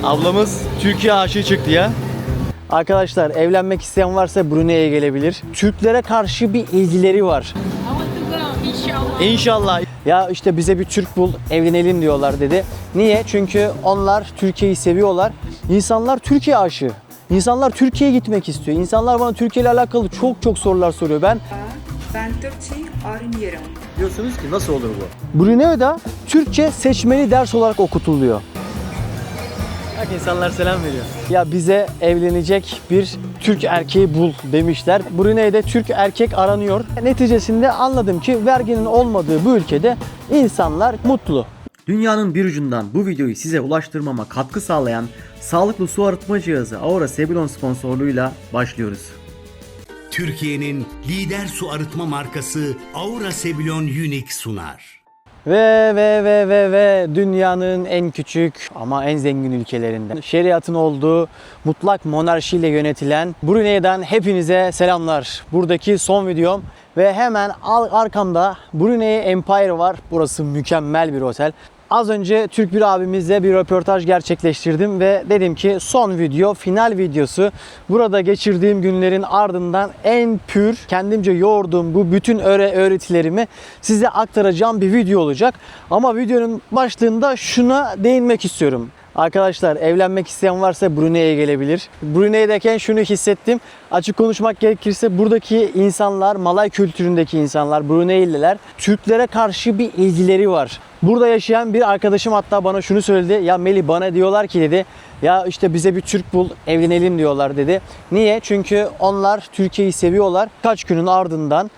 Ablamız Türkiye aşığı çıktı ya. Arkadaşlar evlenmek isteyen varsa Brunei'ye gelebilir. Türklere karşı bir ilgileri var. İnşallah. İnşallah. Ya işte bize bir Türk bul, evlenelim diyorlar dedi. Niye? Çünkü onlar Türkiye'yi seviyorlar. İnsanlar Türkiye aşığı. İnsanlar Türkiye'ye gitmek istiyor. İnsanlar bana Türkiye ile alakalı çok sorular soruyor. Ben Türkçe öğreniyorum. diyorsunuz ki nasıl olur bu? Brunei'de Türkçe seçmeli ders olarak okutuluyor. Bak insanlar selam veriyor. Ya bize evlenecek bir Türk erkeği bul demişler. Brunei'de Türk erkek aranıyor. Neticesinde anladım ki verginin olmadığı bu ülkede insanlar mutlu. Dünyanın bir ucundan bu videoyu size ulaştırmama katkı sağlayan sağlıklı su arıtma cihazı Aura Sebulon sponsorluğuyla başlıyoruz. Türkiye'nin lider su arıtma markası Aura Sebulon Unique sunar. Ve dünyanın en küçük ama en zengin ülkelerinden. Şeriatın olduğu mutlak monarşiyle yönetilen Brunei'den hepinize selamlar. Buradaki son videom ve hemen arkamda Brunei Empire var. Burası mükemmel bir otel. Az önce Türk bir abimizle bir röportaj gerçekleştirdim ve dedim ki son video, final videosu. Burada geçirdiğim günlerin ardından en pür, kendimce yoğurduğum bu bütün öğretilerimi size aktaracağım bir video olacak. Ama videonun başlığında şuna değinmek istiyorum. Arkadaşlar evlenmek isteyen varsa Brunei'ye gelebilir. Brunei'deyken şunu hissettim. Açık konuşmak gerekirse buradaki insanlar, Malay kültüründeki insanlar, Brunei'liler, Türklere karşı bir ilgileri var. Burada yaşayan bir arkadaşım hatta bana şunu söyledi. Ya Melih bana diyorlar ki dedi. Ya işte bize bir Türk bul, evlenelim diyorlar dedi. Niye? Çünkü onlar Türkiye'yi seviyorlar. Kaç günün ardından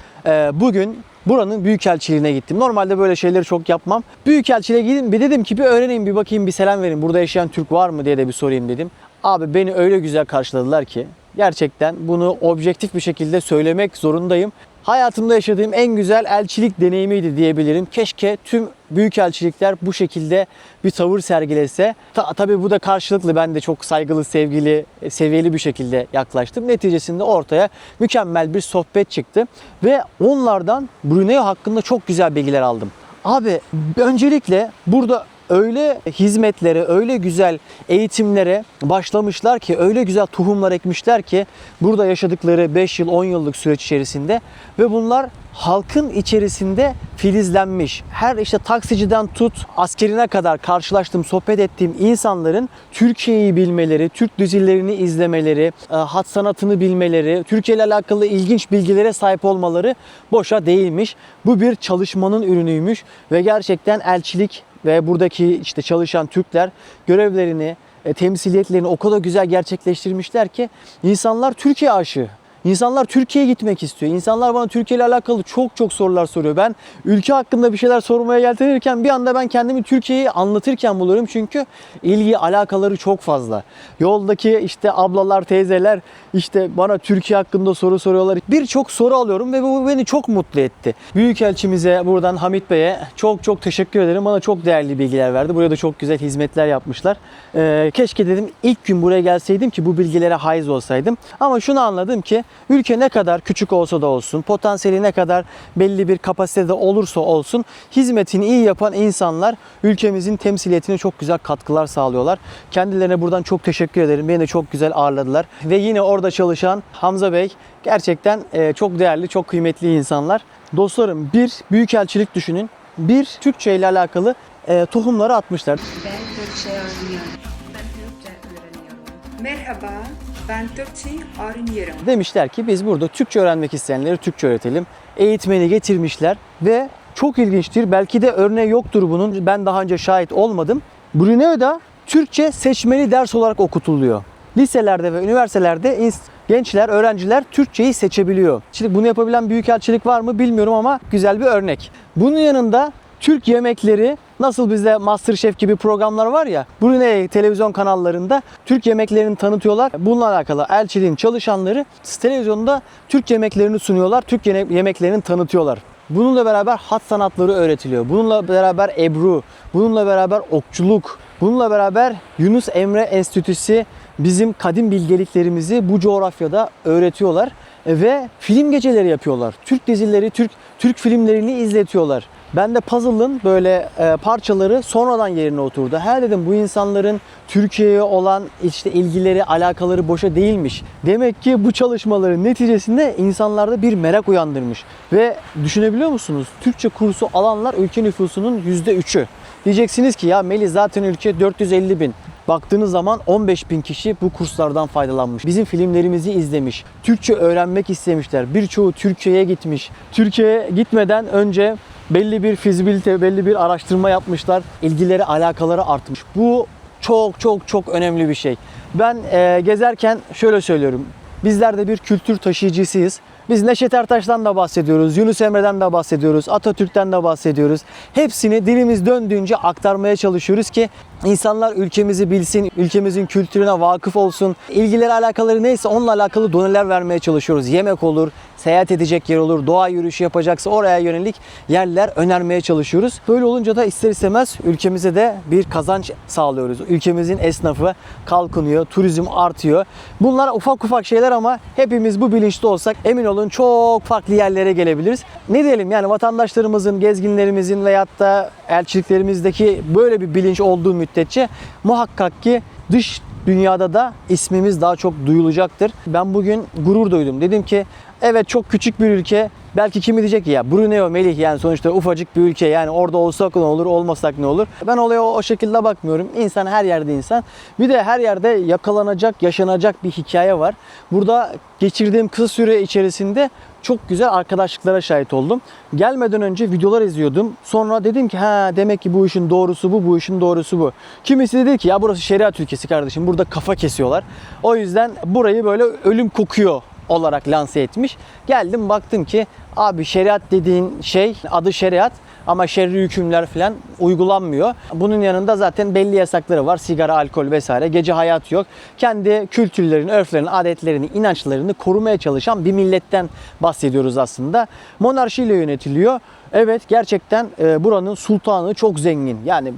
bugün buranın büyükelçiliğine gittim. Normalde böyle şeyleri çok yapmam. Büyükelçiliğe gidin bir dedim ki bir öğreneyim, bir bakayım, bir selam verin. Burada yaşayan Türk var mı diye de bir sorayım dedim. Abi beni öyle güzel karşıladılar ki gerçekten bunu objektif bir şekilde söylemek zorundayım. Hayatımda yaşadığım en güzel elçilik deneyimiydi diyebilirim. Keşke tüm büyükelçilikler bu şekilde bir tavır sergilese. Tabii bu da karşılıklı, ben de çok saygılı, sevgili, seviyeli bir şekilde yaklaştım. Neticesinde ortaya mükemmel bir sohbet çıktı. Ve onlardan Brunei hakkında çok güzel bilgiler aldım. Abi öncelikle burada öyle hizmetlere, öyle güzel eğitimlere başlamışlar ki, öyle güzel tohumlar ekmişler ki burada yaşadıkları 5 yıl, 10 yıllık süreç içerisinde ve bunlar halkın içerisinde filizlenmiş. Her işte taksiciden tut askerine kadar karşılaştığım, sohbet ettiğim insanların Türkiye'yi bilmeleri, Türk dizilerini izlemeleri, hat sanatını bilmeleri, Türkiye ile alakalı ilginç bilgilere sahip olmaları boşa değilmiş. Bu bir çalışmanın ürünüymüş ve gerçekten elçilik ve buradaki işte çalışan Türkler görevlerini, temsiliyetlerini o kadar güzel gerçekleştirmişler ki insanlar Türkiye aşığı. İnsanlar Türkiye'ye gitmek istiyor. İnsanlar bana Türkiye ile alakalı çok sorular soruyor. Ben ülke hakkında bir şeyler sormaya yeltenirken bir anda ben kendimi Türkiye'yi anlatırken buluyorum. Çünkü ilgi alakaları çok fazla. Yoldaki işte ablalar, teyzeler işte bana Türkiye hakkında soru soruyorlar. Birçok soru alıyorum ve bu beni çok mutlu etti. Büyükelçimize buradan Hamit Bey'e çok teşekkür ederim. Bana çok değerli bilgiler verdi. Buraya da çok güzel hizmetler yapmışlar. Keşke dedim ilk gün buraya gelseydim ki bu bilgilere haiz olsaydım. Ama şunu anladım ki ülke ne kadar küçük olsa da olsun, potansiyeli ne kadar belli bir kapasitede olursa olsun, hizmetini iyi yapan insanlar ülkemizin temsiliyetine çok güzel katkılar sağlıyorlar. Kendilerine buradan çok teşekkür ederim. Beni de çok güzel ağırladılar. Ve yine orada çalışan Hamza Bey gerçekten çok değerli, çok kıymetli insanlar. Dostlarım, bir büyükelçilik düşünün. Bir Türkçe ile alakalı tohumları atmışlar. Ben Türkçe öğreniyorum. Merhaba, ben Türkçe öğreniyorum. Demişler ki biz burada Türkçe öğrenmek isteyenlere Türkçe öğretelim. Eğitmeni getirmişler ve çok ilginçtir. Belki de örneği yoktur bunun. Ben daha önce şahit olmadım. Brunei'de Türkçe seçmeli ders olarak okutuluyor. Liselerde ve üniversitelerde gençler, öğrenciler Türkçeyi seçebiliyor. Şimdi bunu yapabilen büyükelçilik var mı bilmiyorum ama güzel bir örnek. Bunun yanında Türk yemekleri, nasıl bizde MasterChef gibi programlar var ya, Brunei televizyon kanallarında Türk yemeklerini tanıtıyorlar. Bununla alakalı elçiliğin çalışanları televizyonda Türk yemeklerini sunuyorlar, Türk yemeklerini tanıtıyorlar. Bununla beraber hat sanatları öğretiliyor. Bununla beraber ebru, bununla beraber okçuluk, Bununla beraber Yunus Emre Enstitüsü bizim kadim bilgeliklerimizi bu coğrafyada öğretiyorlar ve film geceleri yapıyorlar. Türk dizileri, Türk filmlerini izletiyorlar. Ben de puzzle'ın böyle parçaları sonradan yerine oturdu. Her dedim bu insanların Türkiye'ye olan işte ilgileri, alakaları boşa değilmiş. Demek ki bu çalışmaların neticesinde insanlarda bir merak uyandırmış. Ve düşünebiliyor musunuz? Türkçe kursu alanlar ülke nüfusunun %3'ü. Diyeceksiniz ki ya Melih zaten ülke 450 bin. Baktığınız zaman 15 bin kişi bu kurslardan faydalanmış. Bizim filmlerimizi izlemiş. Türkçe öğrenmek istemişler. Birçoğu Türkiye'ye gitmiş. Türkiye'ye gitmeden önce belli bir fizibilite, belli bir araştırma yapmışlar. İlgileri, alakaları artmış. Bu çok önemli bir şey. Ben gezerken şöyle söylüyorum. Bizler de bir kültür taşıyıcısıyız. Biz Neşet Ertaş'tan da bahsediyoruz, Yunus Emre'den de bahsediyoruz, Atatürk'ten de bahsediyoruz. Hepsini dilimiz döndüğünce aktarmaya çalışıyoruz ki insanlar ülkemizi bilsin, ülkemizin kültürüne vakıf olsun. İlgileri, alakaları neyse onunla alakalı doneler vermeye çalışıyoruz. Yemek olur, seyahat edecek yer olur, doğa yürüyüşü yapacaksa oraya yönelik yerler önermeye çalışıyoruz. Böyle olunca da ister istemez ülkemize de bir kazanç sağlıyoruz. Ülkemizin esnafı kalkınıyor, turizm artıyor. Bunlar ufak şeyler ama hepimiz bu bilinçli olsak emin olun çok farklı yerlere gelebiliriz. Ne diyelim yani vatandaşlarımızın, gezginlerimizin veyahut da elçiliklerimizdeki böyle bir bilinç olduğu müddetçe muhakkak ki dış dünyada da ismimiz daha çok duyulacaktır. Ben bugün gurur duydum. Dedim ki evet çok küçük bir ülke. Belki kimi diyecek ki ya Brunei, Melih yani sonuçta ufacık bir ülke yani orada olsak ne olur olmasak ne olur. Ben olaya o şekilde bakmıyorum. İnsan her yerde insan. Bir de her yerde yakalanacak, yaşanacak bir hikaye var. Burada geçirdiğim kısa süre içerisinde çok güzel arkadaşlıklara şahit oldum. Gelmeden önce videolar izliyordum. Sonra dedim ki ha demek ki bu işin doğrusu bu, bu işin doğrusu bu. Kimisi dedi ki ya burası şeriat ülkesi kardeşim. Burada kafa kesiyorlar. O yüzden burayı böyle ölüm kokuyor olarak lanse etmiş. Geldim baktım ki abi şeriat dediğin şey adı şeriat ama şerri hükümler falan uygulanmıyor. Bunun yanında zaten belli yasakları var. Sigara, alkol vesaire. Gece hayat yok. Kendi kültürlerini, örflerini, adetlerini, inançlarını korumaya çalışan bir milletten bahsediyoruz aslında. Monarşiyle yönetiliyor. Evet gerçekten buranın sultanı çok zengin. Yani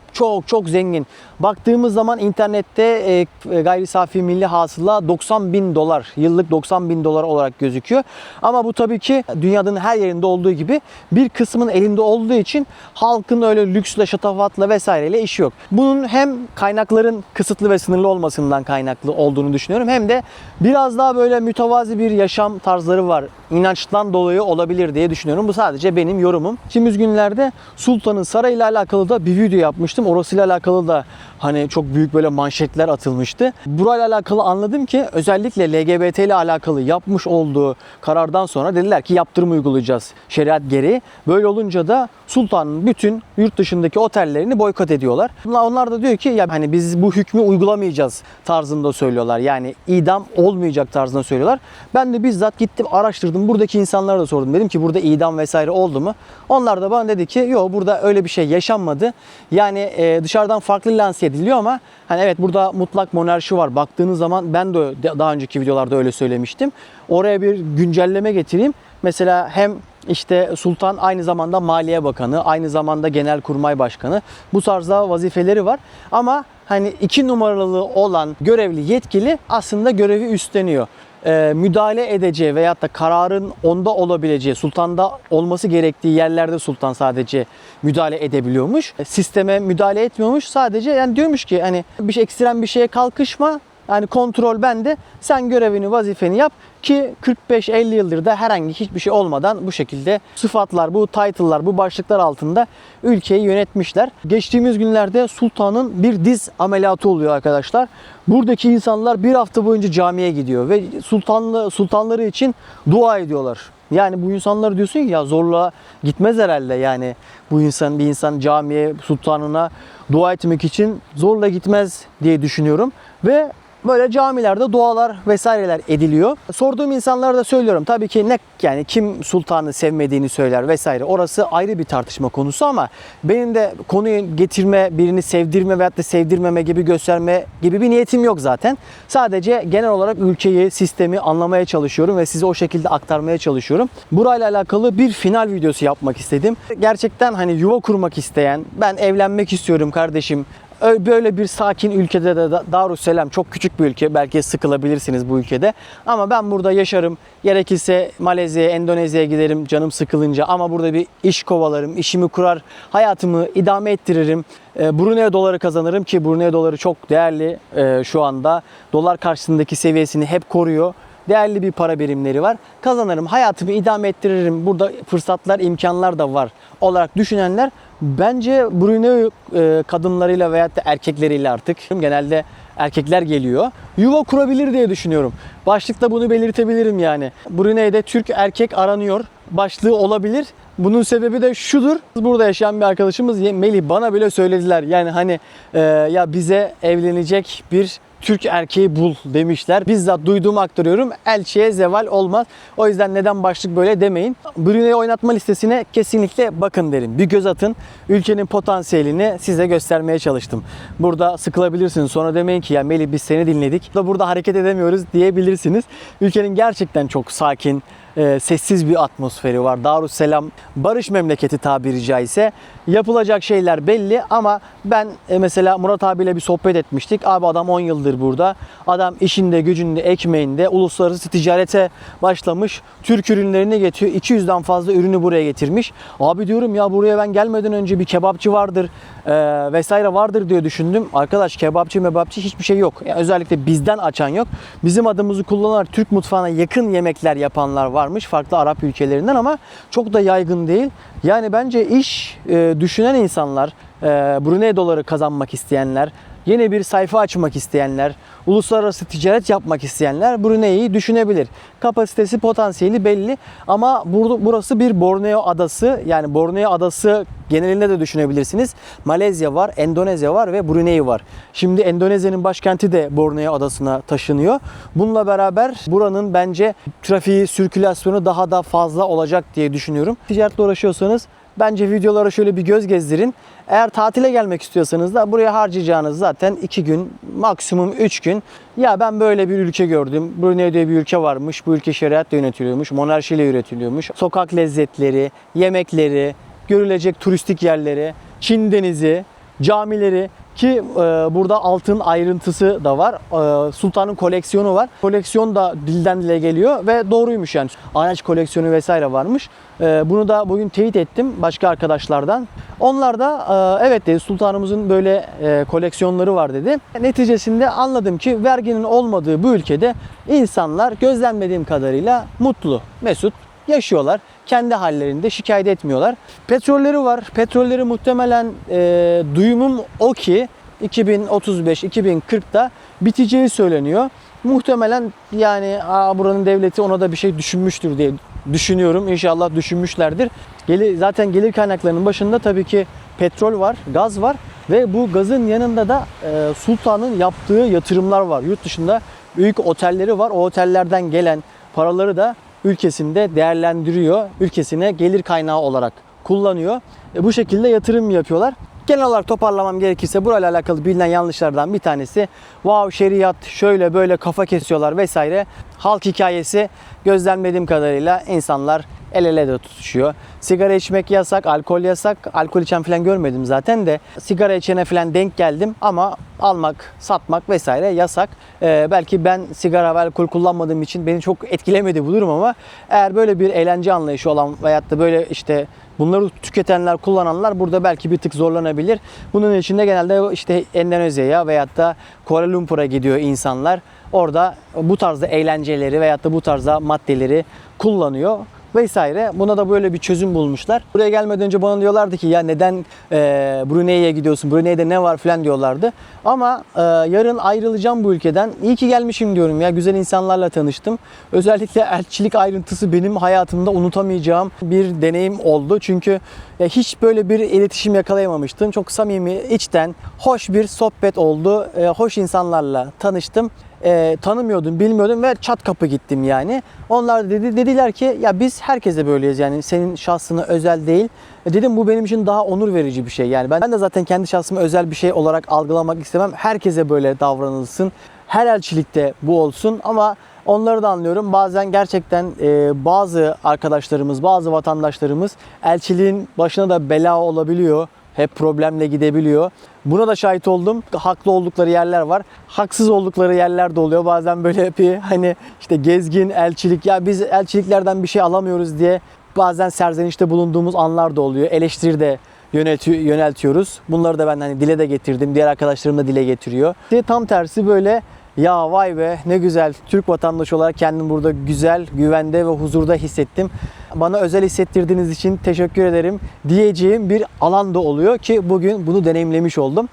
çok zengin. Baktığımız zaman internette gayri safi milli hasıla 90 bin dolar, yıllık 90 bin dolar olarak gözüküyor. Ama bu tabii ki dünyanın her yerinde olduğu gibi bir kısmın elinde olduğu için halkın öyle lüksle, şatafatla vesaireyle işi yok. Bunun hem kaynakların kısıtlı ve sınırlı olmasından kaynaklı olduğunu düşünüyorum. Hem de biraz daha böyle mütevazi bir yaşam tarzları var. İnançtan dolayı olabilir diye düşünüyorum. Bu sadece benim yorumum. Geçtiğimiz günlerde Sultan'ın sarayıyla alakalı da bir video yapmıştım. Orasıyla alakalı da hani çok büyük böyle manşetler atılmıştı. Burayla alakalı anladım ki özellikle LGBT ile alakalı yapmış olduğu karardan sonra dediler ki yaptırım uygulayacağız şeriat gereği. Böyle olunca da Sultan'ın bütün yurt dışındaki otellerini boykot ediyorlar. Onlar da diyor ki ya hani biz bu hükmü uygulamayacağız tarzında söylüyorlar. Yani idam olmayacak tarzında söylüyorlar. Ben de bizzat gittim araştırdım. Buradaki insanlara da sordum. Dedim ki burada idam vesaire oldu mu? Onlar da bana dedi ki yok burada öyle bir şey yaşanmadı. Yani dışarıdan farklı lanse ediliyor ama hani evet burada mutlak monarşi var. Baktığınız zaman ben de daha önceki videolarda öyle söylemiştim. Oraya bir güncelleme getireyim. Mesela hem işte Sultan aynı zamanda Maliye Bakanı, aynı zamanda Genelkurmay Başkanı. Bu tarzda vazifeleri var. Ama hani 2 numaralı olan görevli yetkili aslında görevi üstleniyor. Müdahale edeceği veyahut da kararın onda olabileceği, sultanda olması gerektiği yerlerde sultan sadece müdahale edebiliyormuş. Sisteme müdahale etmiyormuş. Sadece yani diyormuş ki hani bir şey ekstrem bir şeye kalkışma. Yani kontrol bende. Sen görevini, vazifeni yap ki 45-50 yıldır da herhangi hiçbir şey olmadan bu şekilde sıfatlar, bu title'lar, bu başlıklar altında ülkeyi yönetmişler. Geçtiğimiz günlerde sultanın bir diz ameliyatı oluyor arkadaşlar. Buradaki insanlar bir hafta boyunca camiye gidiyor ve sultanları için dua ediyorlar. Yani bu insanlar diyorsun ki ya zorla gitmez herhalde yani bir insan camiye sultanına dua etmek için zorla gitmez diye düşünüyorum ve böyle camilerde dualar vesaireler ediliyor. Sorduğum insanlara da söylüyorum. Tabii ki yani kim sultanı sevmediğini söyler vesaire. Orası ayrı bir tartışma konusu ama benim de konuyu getirme, birini sevdirme veyahut da sevdirmeme gibi gösterme gibi bir niyetim yok zaten. Sadece genel olarak ülkeyi, sistemi anlamaya çalışıyorum ve size o şekilde aktarmaya çalışıyorum. Burayla alakalı bir final videosu yapmak istedim. Gerçekten hani yuva kurmak isteyen, ben evlenmek istiyorum kardeşim, Böyle bir sakin ülkede de Darüsselam çok küçük bir ülke. Belki sıkılabilirsiniz bu ülkede. Ama ben burada yaşarım. Gerekirse Malezya'ya, Endonezya'ya giderim canım sıkılınca. Ama burada bir iş kovalarım, işimi kurar, hayatımı idame ettiririm. Brunei doları kazanırım ki Brunei doları çok değerli şu anda. Dolar karşısındaki seviyesini hep koruyor. Değerli bir para birimleri var. Kazanırım, hayatımı idame ettiririm. Burada fırsatlar, imkanlar da var olarak düşünenler bence Brunei kadınlarıyla veyahut da erkekleriyle artık genelde erkekler geliyor. Yuva kurabilir diye düşünüyorum. Başlıkta bunu belirtebilirim yani. Brunei'de Türk erkek aranıyor başlığı olabilir. Bunun sebebi de şudur. Burada yaşayan bir arkadaşımız Melih bana bile söylediler. Yani hani ya bize evlenecek bir Türk erkeği bul demişler. Bizzat duyduğumu aktarıyorum. Elçiye zeval olmaz. O yüzden neden başlık böyle demeyin. Brunei oynatma listesine kesinlikle bakın derim. Bir göz atın. Ülkenin potansiyelini size göstermeye çalıştım. Burada sıkılabilirsiniz. Sonra demeyin ki ya Melih biz seni dinledik. Burada hareket edemiyoruz diyebilirsiniz. Ülkenin gerçekten çok sakin, sessiz bir atmosferi var. Darüsselam barış memleketi tabiri caizse. Yapılacak şeyler belli ama ben mesela Murat abiyle bir sohbet etmiştik. Abi adam 10 yıldır burada. Adam işinde, gücünde, ekmeğinde uluslararası ticarete başlamış. Türk ürünlerini getiriyor. 200'den fazla ürünü buraya getirmiş. Abi diyorum ya buraya ben gelmeden önce bir kebapçı vardır vesaire vardır diye düşündüm. Arkadaş kebapçı mebapçı hiçbir şey yok. Yani özellikle bizden açan yok. Bizim adımızı kullanarak Türk mutfağına yakın yemekler yapanlar varmış. Farklı Arap ülkelerinden ama çok da yaygın değil. Yani bence iş düşünen insanlar, Brunei doları kazanmak isteyenler, yeni bir sayfa açmak isteyenler, uluslararası ticaret yapmak isteyenler Brunei'yi düşünebilir. Kapasitesi, potansiyeli belli ama burası bir Borneo adası. Yani Borneo adası genelinde de düşünebilirsiniz. Malezya var, Endonezya var ve Brunei var. Şimdi Endonezya'nın başkenti de Borneo adasına taşınıyor. Bununla beraber buranın bence trafiği, sirkülasyonu daha da fazla olacak diye düşünüyorum. Ticaretle uğraşıyorsanız bence videolara şöyle bir göz gezdirin. Eğer tatile gelmek istiyorsanız da buraya harcayacağınız zaten 2 gün, maksimum 3 gün. Ya ben böyle bir ülke gördüm. Brunei diye bir ülke varmış. Bu ülke şeriatla yönetiliyormuş. Monarşiyle yönetiliyormuş. Sokak lezzetleri, yemekleri, görülecek turistik yerleri, Çin denizi, camileri ki burada altın ayrıntısı da var. Sultanın koleksiyonu var. Koleksiyon da dilden dile geliyor ve doğruymuş yani. Araç koleksiyonu vesaire varmış. Bunu da bugün teyit ettim başka arkadaşlardan. Onlar da evet dedi sultanımızın böyle koleksiyonları var dedi. Neticesinde anladım ki verginin olmadığı bu ülkede insanlar gözlemlediğim kadarıyla mutlu, mesut yaşıyorlar. Kendi hallerinde şikayet etmiyorlar. Petrolleri var. Petrolleri muhtemelen duyumum o ki 2035-2040'da biteceği söyleniyor. Muhtemelen yani buranın devleti ona da bir şey düşünmüştür diye düşünüyorum. İnşallah düşünmüşlerdir. Zaten gelir kaynaklarının başında tabii ki petrol var, gaz var ve bu gazın yanında da sultanın yaptığı yatırımlar var. Yurt dışında büyük otelleri var. O otellerden gelen paraları da ülkesinde değerlendiriyor. Ülkesine gelir kaynağı olarak kullanıyor. Bu şekilde yatırım yapıyorlar. Genel olarak toparlamam gerekirse burayla alakalı bilinen yanlışlardan bir tanesi wow şeriat şöyle böyle kafa kesiyorlar vesaire. Halk hikayesi gözlemlediğim kadarıyla insanlar el ele de tutuşuyor. Sigara içmek yasak, alkol yasak. Alkol içen falan görmedim zaten de. Sigara içene falan denk geldim ama almak, satmak vesaire yasak. Belki ben sigara ve alkol kullanmadığım için beni çok etkilemedi bu durum ama eğer böyle bir eğlence anlayışı olan veyahut da böyle işte bunları tüketenler, kullananlar burada belki bir tık zorlanabilir. Bunun için de genelde işte Endonezya'ya veyahut da Kuala Lumpur'a gidiyor insanlar. Orada bu tarzda eğlenceleri veyahut da bu tarzda maddeleri kullanıyor vesaire. Buna da böyle bir çözüm bulmuşlar. Buraya gelmeden önce bana diyorlardı ki ya neden Brunei'ye gidiyorsun? Brunei'de ne var falan diyorlardı. Ama yarın ayrılacağım bu ülkeden. İyi ki gelmişim diyorum ya. Güzel insanlarla tanıştım. Özellikle elçilik ayrıntısı benim hayatımda unutamayacağım bir deneyim oldu. Çünkü hiç böyle bir iletişim yakalayamamıştım. Çok samimi, içten, hoş bir sohbet oldu. Hoş insanlarla tanıştım. Tanımıyordum, bilmiyordum ve çat kapı gittim yani. Onlar dediler ki ya biz herkese böyleyiz yani senin şahsına özel değil. Dedim bu benim için daha onur verici bir şey yani. Ben de zaten kendi şahsıma özel bir şey olarak algılamak istemem. Herkese böyle davranılsın. Her elçilikte bu olsun ama onları da anlıyorum. Bazen gerçekten bazı arkadaşlarımız, bazı vatandaşlarımız elçiliğin başına da bela olabiliyor. hep problemle gidebiliyor. Buna da şahit oldum. Haklı oldukları yerler var. Haksız oldukları yerler de oluyor. Bazen böyle bir hani işte gezgin, elçilik, ya biz elçiliklerden bir şey alamıyoruz diye bazen serzenişte bulunduğumuz anlar da oluyor. Eleştiri de yöneltiyoruz. Bunları da ben hani dile de getirdim. Diğer arkadaşlarım da dile getiriyor. İşte tam tersi böyle, ya vay be ne güzel, Türk vatandaşı olarak kendimi burada güzel, güvende ve huzurda hissettim. Bana özel hissettirdiğiniz için teşekkür ederim diyeceğim bir alan da oluyor ki bugün bunu deneyimlemiş oldum.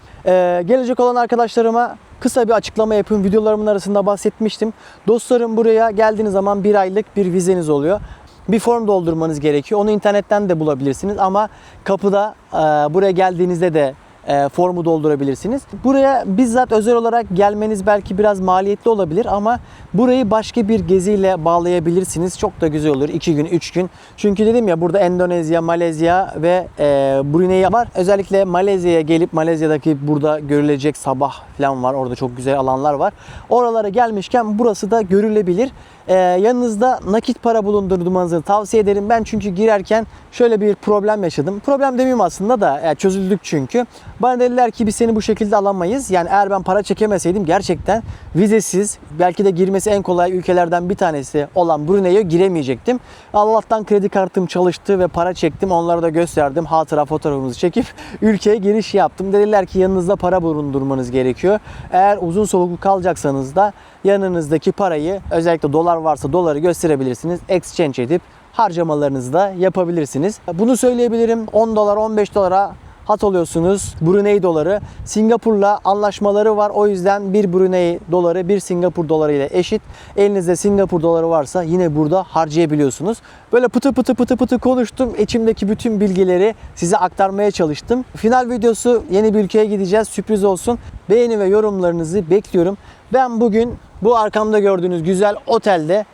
Gelecek olan arkadaşlarıma kısa bir açıklama yapayım. Videolarımın arasında bahsetmiştim. Dostlarım, buraya geldiğiniz zaman 1 aylık bir vizeniz oluyor. Bir form doldurmanız gerekiyor. Onu internetten de bulabilirsiniz ama kapıda buraya geldiğinizde de formu doldurabilirsiniz. Buraya bizzat özel olarak gelmeniz belki biraz maliyetli olabilir ama burayı başka bir geziyle bağlayabilirsiniz. Çok da güzel olur. 2 gün, 3 gün. Çünkü dedim ya, burada Endonezya, Malezya ve Brunei var. Özellikle Malezya'ya gelip Malezya'daki burada görülecek sabah falan var. Orada çok güzel alanlar var. Oralara gelmişken burası da görülebilir. Yanınızda nakit para bulundurmanızı tavsiye ederim. Ben çünkü girerken şöyle bir problem yaşadım. Problem demeyeyim aslında da, çözüldük çünkü. Bana dediler ki biz seni bu şekilde alamayız. Yani eğer ben para çekemeseydim gerçekten vizesiz, belki de girmesi en kolay ülkelerden bir tanesi olan Brunei'ye giremeyecektim. Allah'tan kredi kartım çalıştı ve para çektim. Onlara da gösterdim. Hatıra fotoğrafımızı çekip ülkeye giriş yaptım. Dediler ki yanınızda para bulundurmanız gerekiyor. Eğer uzun soluklu kalacaksanız da yanınızdaki parayı, özellikle dolar varsa doları gösterebilirsiniz. Exchange edip harcamalarınızı da yapabilirsiniz. Bunu söyleyebilirim. 10 dolar, 15 dolara hat oluyorsunuz Brunei doları. Singapur'la anlaşmaları var. O yüzden bir Brunei doları bir Singapur doları ile eşit. Elinizde Singapur doları varsa yine burada harcayabiliyorsunuz. Böyle pıtı pıtı konuştum. İçimdeki bütün bilgileri size aktarmaya çalıştım. Final videosu, yeni bir ülkeye gideceğiz. Sürpriz olsun. Beğeni ve yorumlarınızı bekliyorum. Ben bugün bu arkamda gördüğünüz güzel otelde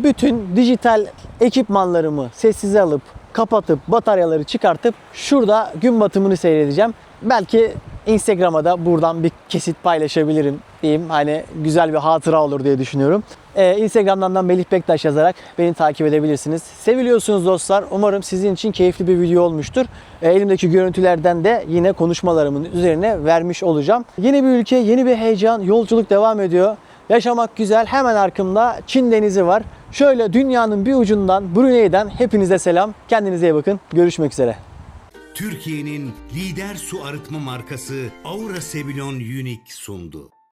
bütün dijital ekipmanlarımı sessize alıp kapatıp bataryaları çıkartıp şurada gün batımını seyredeceğim. Belki Instagram'a da buradan bir kesit paylaşabilirim diyeyim. Hani güzel bir hatıra olur diye düşünüyorum. Instagram'dan da Melih Bektaş yazarak beni takip edebilirsiniz. Seviliyorsunuz dostlar. Umarım sizin için keyifli bir video olmuştur. Elimdeki görüntülerden de yine konuşmalarımın üzerine vermiş olacağım. Yeni bir ülke, yeni bir heyecan, yolculuk devam ediyor. Yaşamak güzel. Hemen arkamda Çin Denizi var. Şöyle dünyanın bir ucundan, Brunei'den hepinize selam. Kendinize iyi bakın. Görüşmek üzere. Türkiye'nin lider su arıtma markası Aura Sebilon Unique sundu.